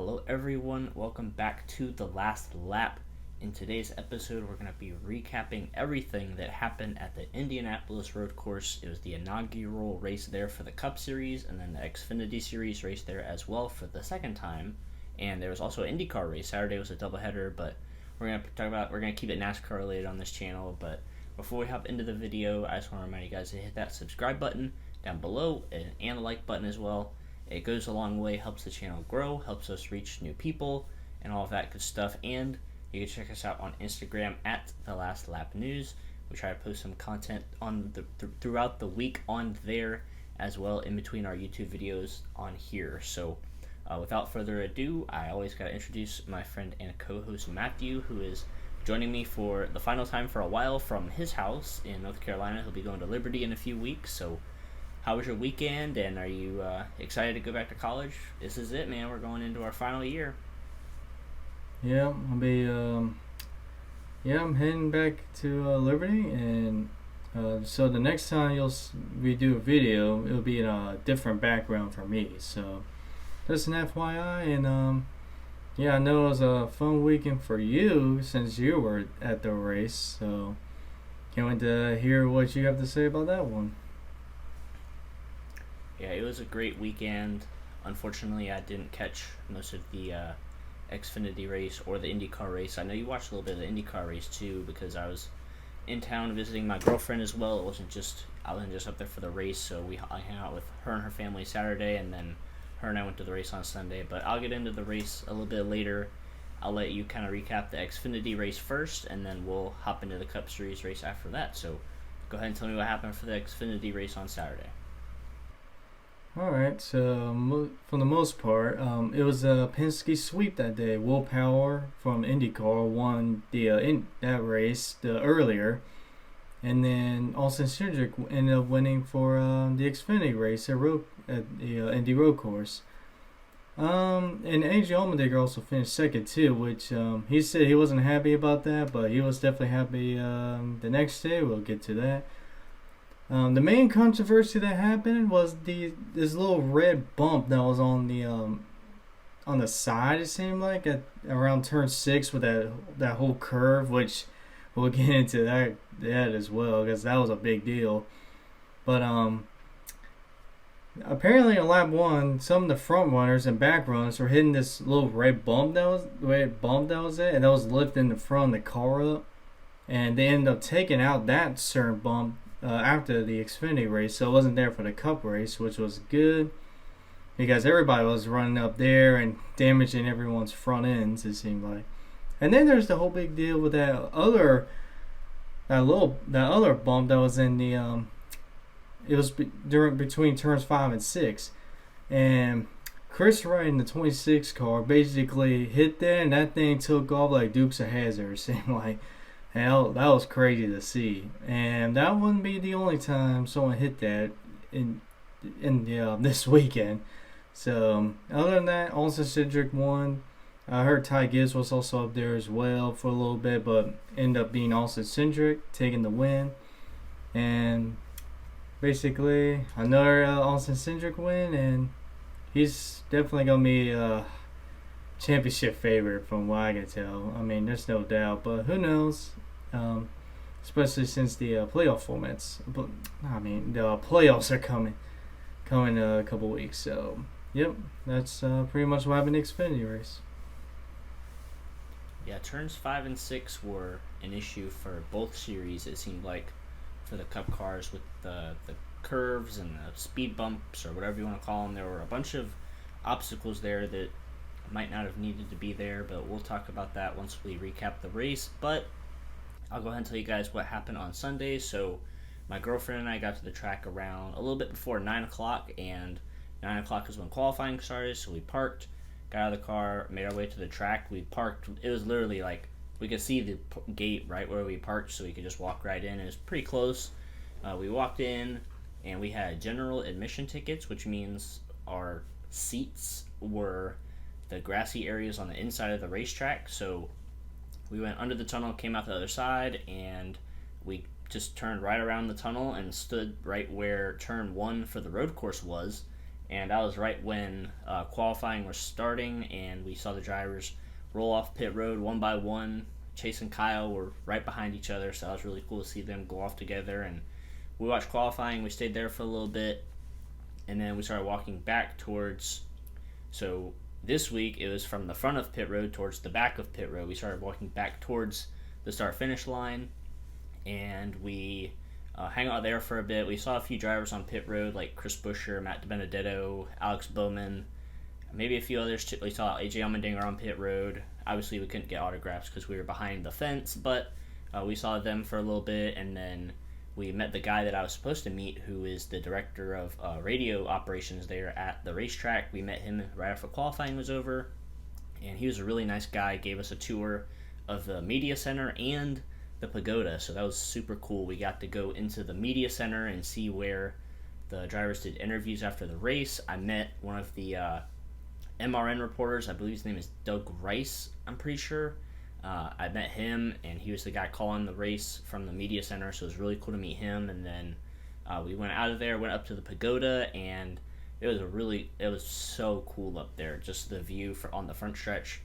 Hello everyone, welcome back to The Last Lap. In today's episode, we're going to be recapping everything that happened at the Indianapolis Road Course. It was the inaugural race there for the Cup Series, and then the Xfinity Series race there as well for the second time. And there was also an IndyCar race. Saturday was a doubleheader, but we're going to keep it NASCAR related on this channel. But before we hop into the video, I just want to remind you guys to hit that subscribe button down below and the like button as well. It goes a long way, helps the channel grow, helps us reach new people, and all of that good stuff. And you can check us out on Instagram at The Last Lap News. We try to post some content on throughout the week on there, as well in between our YouTube videos on here. So without further ado, I always got to introduce my friend and co-host Matthew, who is joining me for the final time for a while from his house in North Carolina. He'll be going to Liberty in a few weeks, so how was your weekend, and are you excited to go back to college? This is it, man. We're going into our final year. Yeah, I'm heading back to Liberty, and so the next time we do a video, it'll be in a different background for me. So just an FYI, and I know it was a fun weekend for you since you were at the race. So can't wait to hear what you have to say about that one. Yeah, it was a great weekend. Unfortunately, I didn't catch most of the Xfinity race or the IndyCar race. I know you watched a little bit of the IndyCar race too, because I was in town visiting my girlfriend as well. I wasn't just up there for the race, so I hung out with her and her family Saturday, and then her and I went to the race on Sunday. But I'll get into the race a little bit later. I'll let you kind of recap the Xfinity race first, and then we'll hop into the Cup Series race after that. So go ahead and tell me what happened for the Xfinity race on Saturday. Alright, so for the most part, it was a Penske sweep that day. Will Power from IndyCar won that race earlier, and then Austin Cindric ended up winning for the Xfinity race at the Indy Road Course. And AJ Allmendinger also finished second too, which he said he wasn't happy about that, but he was definitely happy the next day. We'll get to that. The main controversy that happened was this little red bump that was on the side. It seemed like at around turn 6 with that whole curve, which we'll get into that as well, because that was a big deal. But apparently on lap 1, some of the front runners and back runners were hitting this little red bump that was it, and that was lifting the front of the car up, and they ended up taking out that certain bump after the Xfinity race, so it wasn't there for the Cup race, which was good because everybody was running up there and damaging everyone's front ends, it seemed like. And then there's the whole big deal with that other bump that was in the it was between turns 5 and 6, and Chris Wright in the 26 car basically hit that, and that thing took off like Dukes of Hazzard, it seemed like. Hell, that was crazy to see, and that wouldn't be the only time someone hit that in this weekend. So other than that, Austin Cindric won. I heard Ty Gibbs was also up there as well for a little bit, but ended up being Austin Cindric taking the win, and basically another Austin Cindric win, and he's definitely gonna be championship favorite from what I can tell. I mean, there's no doubt, but who knows? Especially since the playoff formats. But I mean, the playoffs are coming in a couple weeks. So, yep, that's pretty much what happened in the Xfinity race. Yeah, turns 5 and 6 were an issue for both series. It seemed like for the Cup cars with the curves and the speed bumps or whatever you want to call them. There were a bunch of obstacles there that might not have needed to be there, but we'll talk about that once we recap the race. But I'll go ahead and tell you guys what happened on Sunday. So my girlfriend and I got to the track around a little bit before 9 o'clock, and 9 o'clock is when qualifying started, so we parked, got out of the car, made our way to the track. We parked, it was literally like, we could see the gate right where we parked, so we could just walk right in. It was pretty close. We walked in, and we had general admission tickets, which means our seats were the grassy areas on the inside of the racetrack. So we went under the tunnel, came out the other side, and we just turned right around the tunnel and stood right where turn 1 for the road course was, and that was right when qualifying was starting, and we saw the drivers roll off pit road one by one. Chase and Kyle were right behind each other, so that was really cool to see them go off together. And we watched qualifying. We stayed there for a little bit, and then we started walking back towards. So this week it was from the front of pit road towards the back of pit road. We started walking back towards the start finish line, and we hang out there for a bit. We saw a few drivers on pit road like Chris Buescher, Matt DiBenedetto, Alex Bowman, maybe a few others too. We saw AJ Allmendinger on pit road. Obviously, we couldn't get autographs because we were behind the fence, but we saw them for a little bit, and then we met the guy that I was supposed to meet, who is the director of radio operations there at the racetrack. We met him right after qualifying was over, and he was a really nice guy. Gave us a tour of the media center and the pagoda, so that was super cool. We got to go into the media center and see where the drivers did interviews after the race. I met one of the MRN reporters. I believe his name is Doug Rice, I'm pretty sure. I met him, and he was the guy calling the race from the media center, so it was really cool to meet him. And then we went out of there, went up to the pagoda, and it was so cool up there, just the view on the front stretch.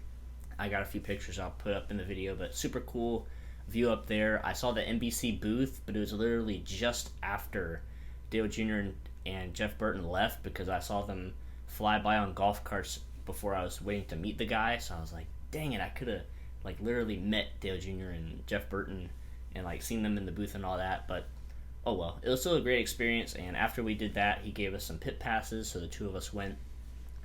I got a few pictures I'll put up in the video, but super cool view up there. I saw the NBC booth, but it was literally just after Dale Jr. and Jeff Burton left, because I saw them fly by on golf carts before I was waiting to meet the guy. So I was like, dang it, I could have literally met Dale Jr. and Jeff Burton and seen them in the booth and all that. But oh well, it was still a great experience. And after we did that, he gave us some pit passes, so the two of us went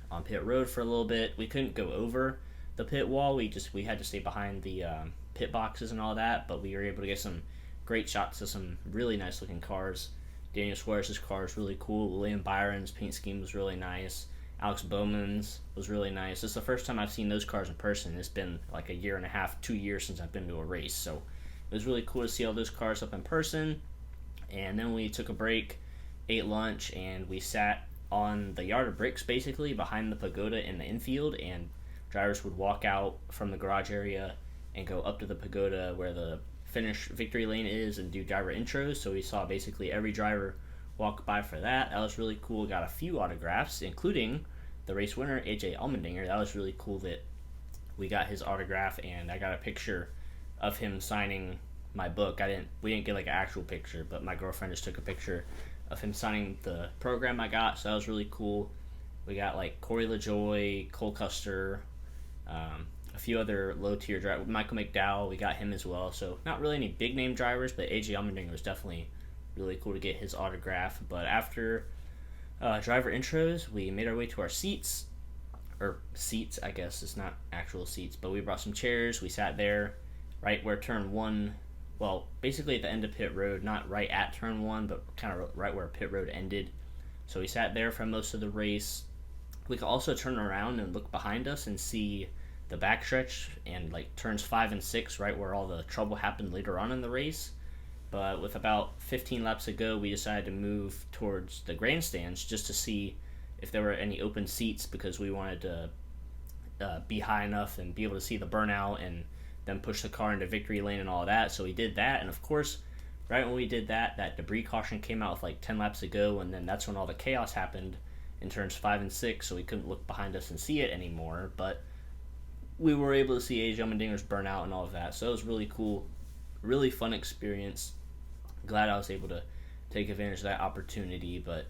on pit road for a little bit. We couldn't go over the pit wall. We had to stay behind the pit boxes and all that, but we were able to get some great shots of some really nice looking cars. Daniel Suarez's car is really cool. William Byron's paint scheme was really nice. Alex Bowman's was really nice. It's the first time I've seen those cars in person. It's been like a year and a half, 2 years since I've been to a race, so it was really cool to see all those cars up in person. And then we took a break, ate lunch, and we sat on the yard of bricks basically behind the pagoda in the infield, and drivers would walk out from the garage area and go up to the pagoda where the finish victory lane is and do driver intros. So we saw basically every driver walk by for that. That was really cool. Got a few autographs, including the race winner, AJ Allmendinger. That was really cool that we got his autograph, and I got a picture of him signing my book. We didn't get an actual picture, but my girlfriend just took a picture of him signing the program I got, so that was really cool. We got Corey LaJoy, Cole Custer, a few other low-tier drivers. Michael McDowell, we got him as well. So not really any big-name drivers, but AJ Allmendinger was definitely really cool to get his autograph. But after driver intros, we made our way to our seats. Or seats, I guess. It's not actual seats, but we brought some chairs. We sat there right where turn one, well, basically at the end of pit road, not right at turn one, but kind of right where pit road ended. So we sat there for most of the race. We could also turn around and look behind us and see the backstretch and turns 5 and 6, right where all the trouble happened later on in the race. But with about 15 laps to go, we decided to move towards the grandstands just to see if there were any open seats, because we wanted to be high enough and be able to see the burnout and then push the car into victory lane and all that. So we did that, and of course, right when we did that, that debris caution came out with 10 laps to go, and then that's when all the chaos happened in turns 5 and 6, so we couldn't look behind us and see it anymore. But we were able to see AJ Allmendinger's burnout and all of that, so it was really cool, really fun experience. Glad I was able to take advantage of that opportunity. But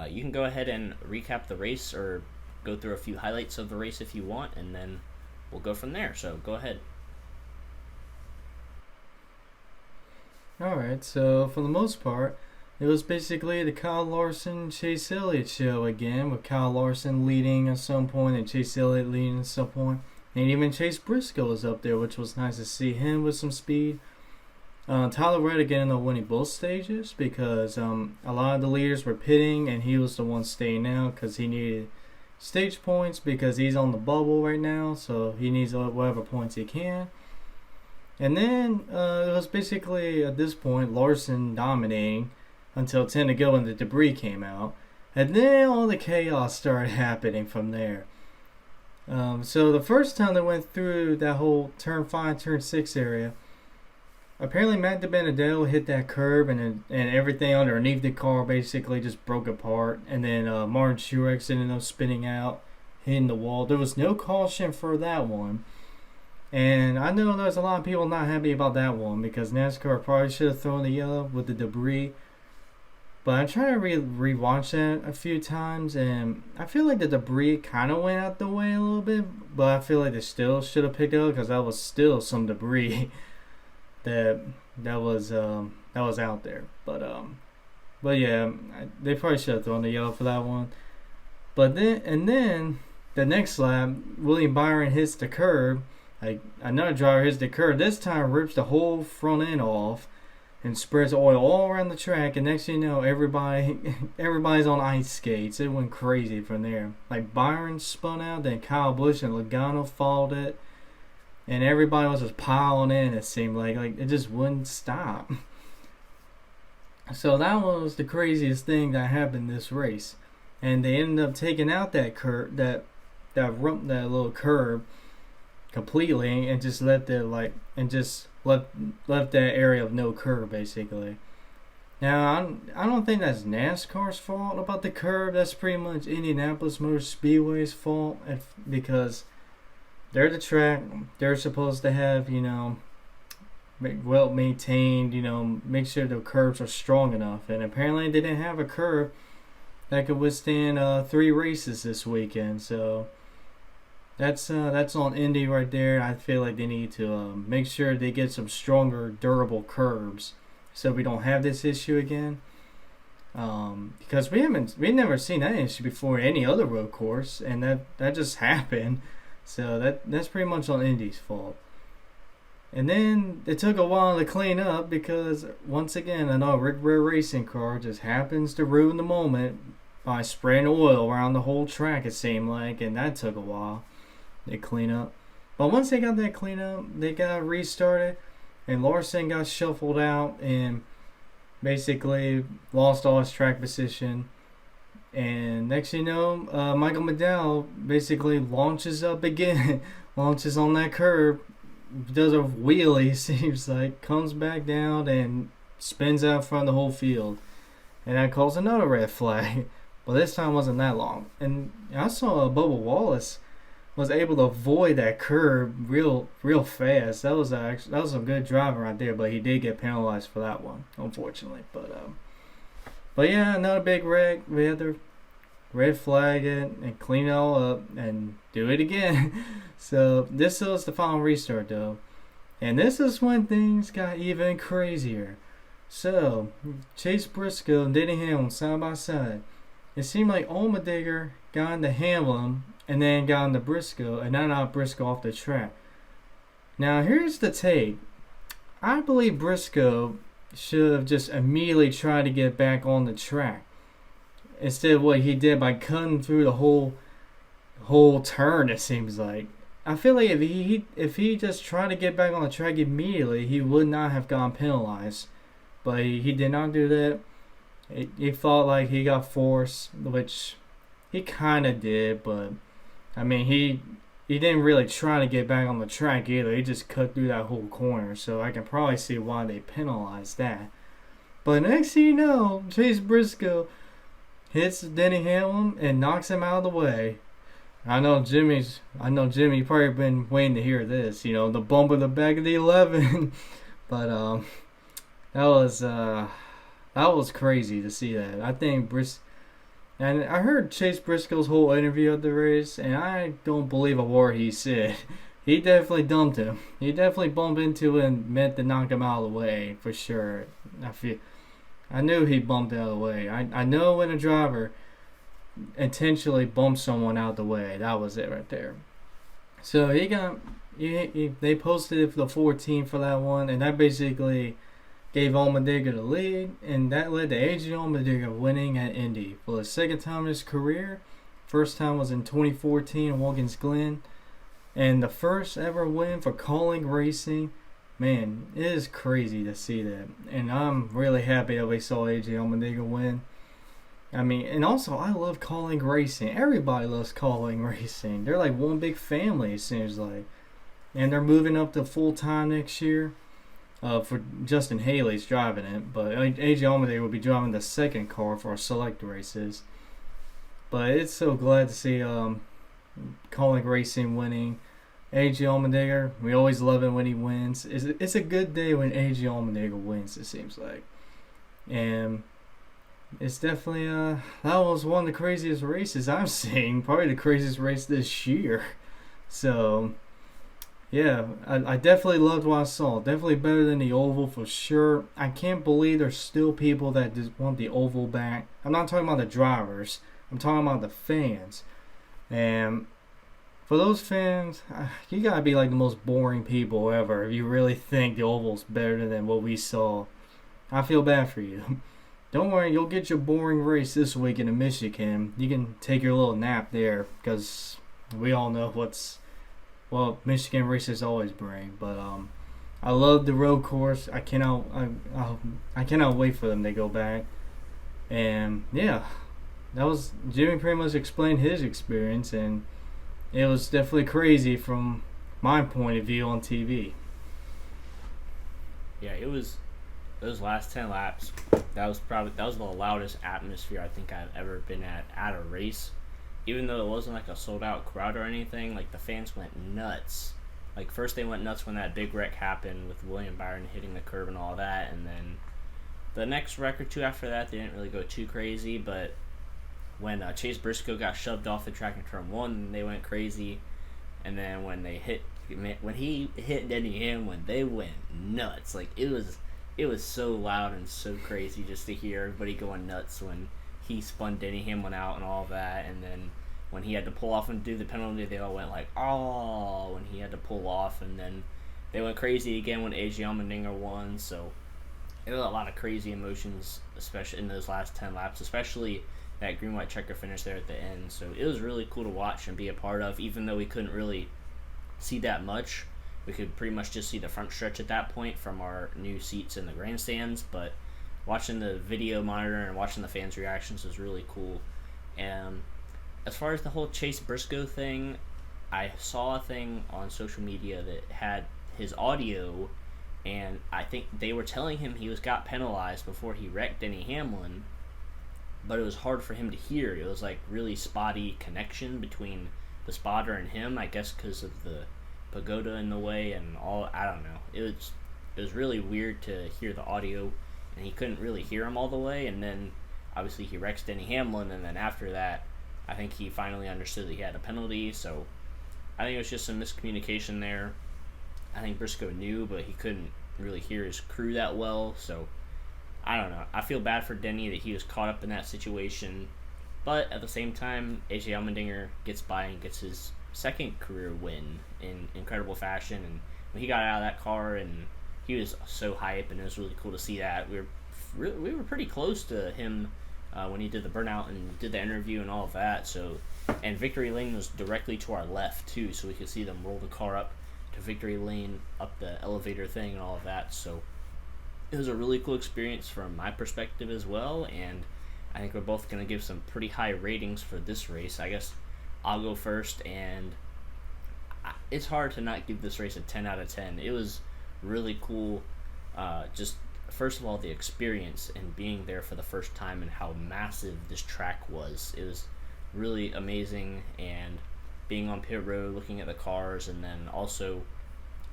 you can go ahead and recap the race or go through a few highlights of the race if you want, and then we'll go from there. So go ahead. Alright, so for the most part, it was basically the Kyle Larson, Chase Elliott show again, with Kyle Larson leading at some point and Chase Elliott leading at some point. And even Chase Briscoe was up there, which was nice to see him with some speed. Tyler Reddick ended up winning both stages because a lot of the leaders were pitting, and he was the one staying out because he needed stage points because he's on the bubble right now, so he needs whatever points he can. And then it was basically, at this point, Larson dominating until 10 to go and the debris came out. And then all the chaos started happening from there. So the first time they went through that whole turn 5, turn 6 area, apparently Matt DiBenedetto hit that curb, and everything underneath the car basically just broke apart. And then Martin Truex ended up spinning out, hitting the wall. There was no caution for that one. And I know there's a lot of people not happy about that one because NASCAR probably should have thrown the yellow with the debris. But I'm trying to rewatch that a few times, and I feel like the debris kind of went out the way a little bit, but I feel like they still should have picked up because that was still some debris that was out there. But yeah, they probably should have thrown the yellow for that one. But then the next lap, William Byron hits the curb. Like another driver hits the curb. This time rips the whole front end off and spreads oil all around the track. And next thing you know, everybody's on ice skates. It went crazy from there. Like Byron spun out, then Kyle Busch and Logano followed it, and everybody was just piling in. It seemed like it just wouldn't stop. So that was the craziest thing that happened this race. And they ended up taking out that curb, that little curb completely, and just left it left that area of no curb basically. Now I don't think that's NASCAR's fault about the curb. That's pretty much Indianapolis Motor Speedway's fault because they're the track. They're supposed to have well maintained. Make sure the curbs are strong enough, and apparently they didn't have a curb that could withstand 3 races this weekend. So that's on Indy right there. I feel like they need to make sure they get some stronger, durable curbs so we don't have this issue again. Because we've never seen that issue before any other road course, and that just happened. So that's pretty much on Indy's fault. And then it took a while to clean up because once again another Rick Rare racing car just happens to ruin the moment by spraying oil around the whole track, it seemed like, and that took a while. They clean up. But once they got that clean up, they got restarted, and Larson got shuffled out and basically lost all his track position. And next thing you know, Michael McDowell basically launches up again, launches on that curb, does a wheelie, seems like, comes back down and spins out in front of the whole field. And that caused another red flag. But this time wasn't that long. And I saw Bubba Wallace was able to avoid that curb real fast. That was some good driving right there, but he did get penalized for that one, unfortunately. But yeah, another big wreck. We had to red flag it and clean it all up and do it again. So this was the final restart though, and this is when things got even crazier. So Chase Briscoe and Denny Hamlin side by side. It seemed like Allmendinger got into Hamlin and then got into Briscoe, and then out Briscoe off the track. Now here's the take. I believe Briscoe should have just immediately tried to get back on the track instead of what he did by cutting through the whole turn. It seems like I feel like if he just tried to get back on the track immediately, he would not have gotten penalized. But he did not do that. He felt like he got forced, which he kind of did, but I mean he didn't really try to get back on the track either. He just cut through that whole corner, so I can probably see why they penalized that. But next thing you know, Chase Briscoe hits Denny Hamlin and knocks him out of the way. I know Jimmy probably been waiting to hear this. The bump in the back of the 11. But that was crazy to see that. I think and I heard Chase Briscoe's whole interview at the race, and I don't believe a word he said. He definitely dumped him. He definitely bumped into him and meant to knock him out of the way for sure. I knew he bumped out of the way. I know when a driver intentionally bumps someone out of the way. That was it right there. So they posted the 14 for that one, and that basically gave Allmendinger the lead, and that led to A.J. Allmendinger winning at Indy for the second time in his career. First time was in 2014 in Watkins Glen, and the first ever win for Calling Racing. Man, it is crazy to see that, and I'm really happy that we saw A.J. Allmendinger win. I mean, and also I love Calling Racing. Everybody loves Calling Racing. They're like one big family, it seems like, and they're moving up to full time next year. for Justin Haley's driving it, but AJ Allmendinger will be driving the second car for our select races. But it's so glad to see Colin Racing winning. AJ Allmendinger, we always love it when he wins. It's a good day when AJ Allmendinger wins, it seems like. And it's definitely, that was one of the craziest races I've seen. Probably the craziest race this year. So, yeah, I definitely loved what I saw. Definitely better than the oval for sure. I can't believe there's still people that just want the oval back. I'm not talking about the drivers. I'm talking about the fans. And for those fans, you gotta be like the most boring people ever if you really think the oval's better than what we saw. I feel bad for you. Don't worry, you'll get your boring race this weekend in Michigan. You can take your little nap there because we all know Michigan races always bring. But I love the road course. I cannot wait for them to go back. And yeah, that was Jimmy pretty much explained his experience, and it was definitely crazy from my point of view on TV. Yeah, it was those last 10 laps. That was the loudest atmosphere I think I've ever been at a race. Even though it wasn't like a sold out crowd or anything, like the fans went nuts. Like first they went nuts when that big wreck happened with William Byron hitting the curb and all that, and then the next wreck or two after that they didn't really go too crazy, but when Chase Briscoe got shoved off the track in turn 1, they went crazy. And then when he hit Denny Hamlin, they went nuts. Like it was so loud and so crazy just to hear everybody going nuts when he spun Denny Hamlin out and all that. And then when he had to pull off and do the penalty, they all went like, oh, when he had to pull off. And then they went crazy again when AJ Allmendinger won. So it was a lot of crazy emotions, especially in those last 10 laps, especially that green-white checker finish there at the end. So it was really cool to watch and be a part of, even though we couldn't really see that much. We could pretty much just see the front stretch at that point from our new seats in the grandstands, but watching the video monitor and watching the fans' reactions was really cool. And as far as the whole Chase Briscoe thing, I saw a thing on social media that had his audio, and I think they were telling him got penalized before he wrecked Denny Hamlin, but it was hard for him to hear. It was like really spotty connection between the spotter and him, I guess because of the pagoda in the way and all. I don't know. It was really weird to hear the audio, and he couldn't really hear him all the way. And then obviously he wrecks Denny Hamlin, and then after that I think he finally understood that he had a penalty. So I think it was just some miscommunication there. I think Briscoe knew, but he couldn't really hear his crew that well. So I don't know. I feel bad for Denny that he was caught up in that situation. But at the same time, AJ Allmendinger gets by and gets his second career win in incredible fashion. And when he got out of that car, and he was so hype, and it was really cool to see that. We were pretty close to him when he did the burnout and did the interview and all of that. So, and Victory Lane was directly to our left too, so we could see them roll the car up to Victory Lane, up the elevator thing and all of that. So it was a really cool experience from my perspective as well, and I think we're both going to give some pretty high ratings for this race. I guess I'll go first, and it's hard to not give this race a 10 out of 10. It was really cool, just first of all, the experience and being there for the first time and how massive this track was. It was really amazing, and being on pit road, looking at the cars, and then also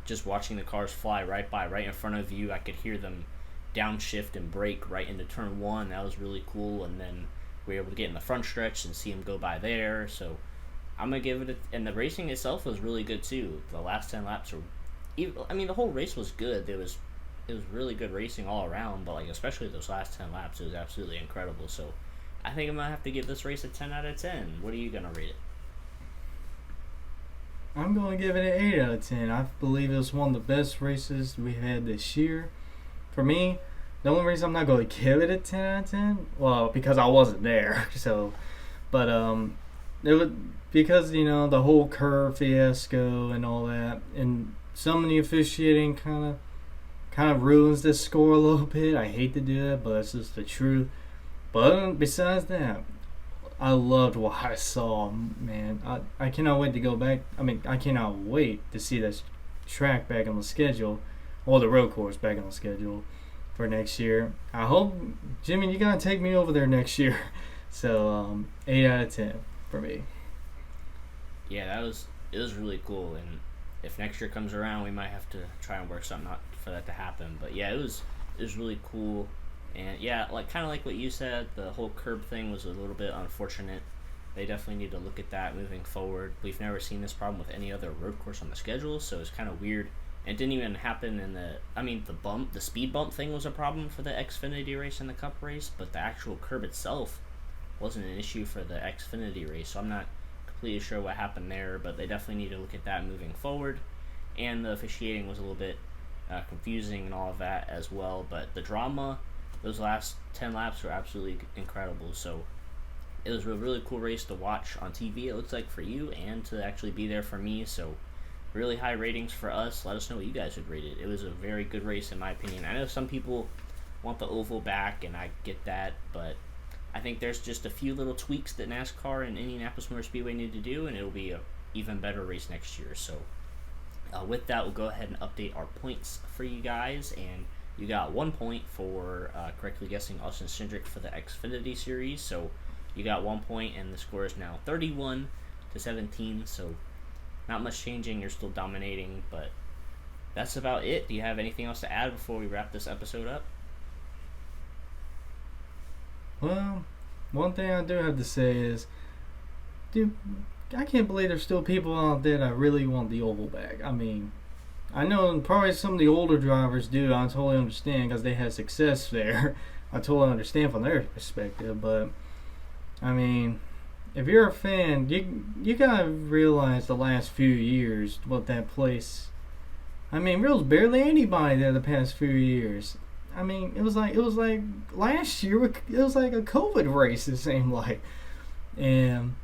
just watching the cars fly right in front of you. I could hear them downshift and brake right into turn 1. That was really cool. And then we were able to get in the front stretch and see them go by there. So I'm going to give it and the racing itself was really good too. The last 10 laps were, the whole race was good. It was really good racing all around, but like especially those last 10 laps, it was absolutely incredible. So I think I'm going to have to give this race a 10 out of 10. What are you going to rate it? I'm going to give it an 8 out of 10. I believe it was one of the best races we had this year. For me, the only reason I'm not going to give it a 10 out of 10, well, because I wasn't there. So, but it would, because the whole curve fiasco and all that, and some of the officiating kind of ruins this score a little bit. I hate to do that, but it's just the truth. But besides that, I loved what I saw, man. I cannot wait to go back. I cannot wait to see this track back on the schedule or the road course back on schedule for next year. I hope, Jimmy, you gotta take me over there next year. So 8 out of 10 for me. Yeah, it was really cool, and if next year comes around, we might have to try and work something out for that to happen. But yeah, it was really cool, and yeah, like kind of like what you said, the whole curb thing was a little bit unfortunate. They definitely need to look at that moving forward. We've never seen this problem with any other road course on the schedule, so it's kind of weird. It didn't even happen in the speed bump thing was a problem for the Xfinity race and the Cup race, but the actual curb itself wasn't an issue for the Xfinity race. So I'm not completely sure what happened there, but they definitely need to look at that moving forward. And the officiating was a little bit confusing and all of that as well. But the drama, those last 10 laps were absolutely incredible. So it was a really cool race to watch on TV, it looks like, for you, and to actually be there for me. So really high ratings for us. Let us know what you guys would rate it. It was a very good race in my opinion. I know some people want the oval back, and I get that, but I think there's just a few little tweaks that NASCAR and Indianapolis Motor Speedway need to do, and it'll be a even better race next year. So with that, we'll go ahead and update our points for you guys, and you got 1 point for correctly guessing Austin Cindric for the Xfinity Series. So you got 1 point, and the score is now 31-17. So not much changing. You're still dominating, but that's about it. Do you have anything else to add before we wrap this episode up? Well, one thing I do have to say is, dude, I can't believe there's still people out there that really want the oval back. I mean, I know probably some of the older drivers do. I totally understand because they had success there. I totally understand from their perspective. But, I mean, if you're a fan, you gotta realize the last few years what that place. I mean, there was barely anybody there the past few years. I mean, it was like last year. It was like a COVID race. It seemed like, and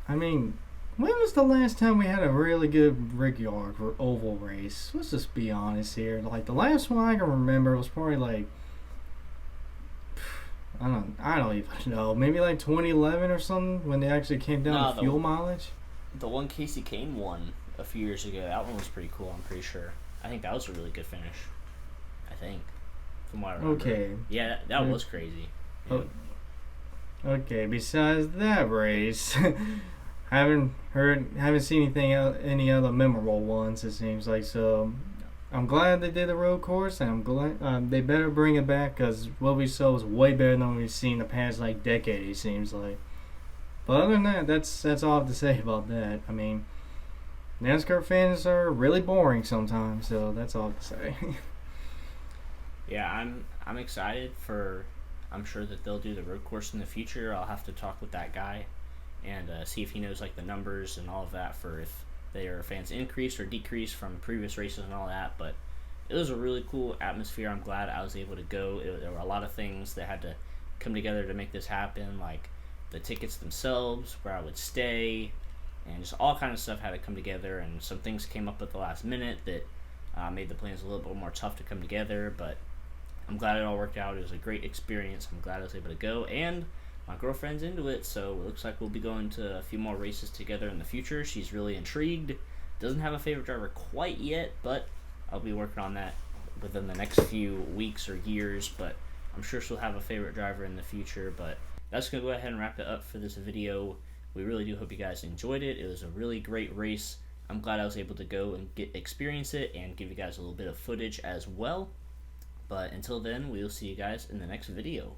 I mean, when was the last time we had a really good Brickyard oval race? Let's just be honest here. Like the last one I can remember was probably like I don't even know. Maybe like 2011 or something when they actually came down to fuel mileage. The one Casey Kane won a few years ago. That one was pretty cool. I'm pretty sure. I think that was a really good finish. I think, from what I remember. Okay. Yeah, that was crazy. Yeah. Okay. Besides that race, haven't seen any other memorable ones. It seems like so. I'm glad they did the road course, and I'm glad they better bring it back because what we saw was way better than we've seen the past like decade. It seems like. But other than that, that's all I have to say about that. I mean, NASCAR fans are really boring sometimes, so that's all I have to say. Yeah, I'm excited for. I'm sure that they'll do the road course in the future. I'll have to talk with that guy and see if he knows like the numbers and all of that for if their fans increased or decreased from previous races and all that. But it was a really cool atmosphere. I'm glad I was able to go. There were a lot of things that had to come together to make this happen, like the tickets themselves, where I would stay, and just all kind of stuff had to come together. And some things came up at the last minute that made the plans a little bit more tough to come together, but I'm glad it all worked out. It was a great experience. I'm glad I was able to go, and my girlfriend's into it, so it looks like we'll be going to a few more races together in the future. She's really intrigued. Doesn't have a favorite driver quite yet, but I'll be working on that within the next few weeks or years, but I'm sure she'll have a favorite driver in the future. But that's going to go ahead and wrap it up for this video. We really do hope you guys enjoyed it. It was a really great race. I'm glad I was able to go and experience it and give you guys a little bit of footage as well. But until then, we'll see you guys in the next video.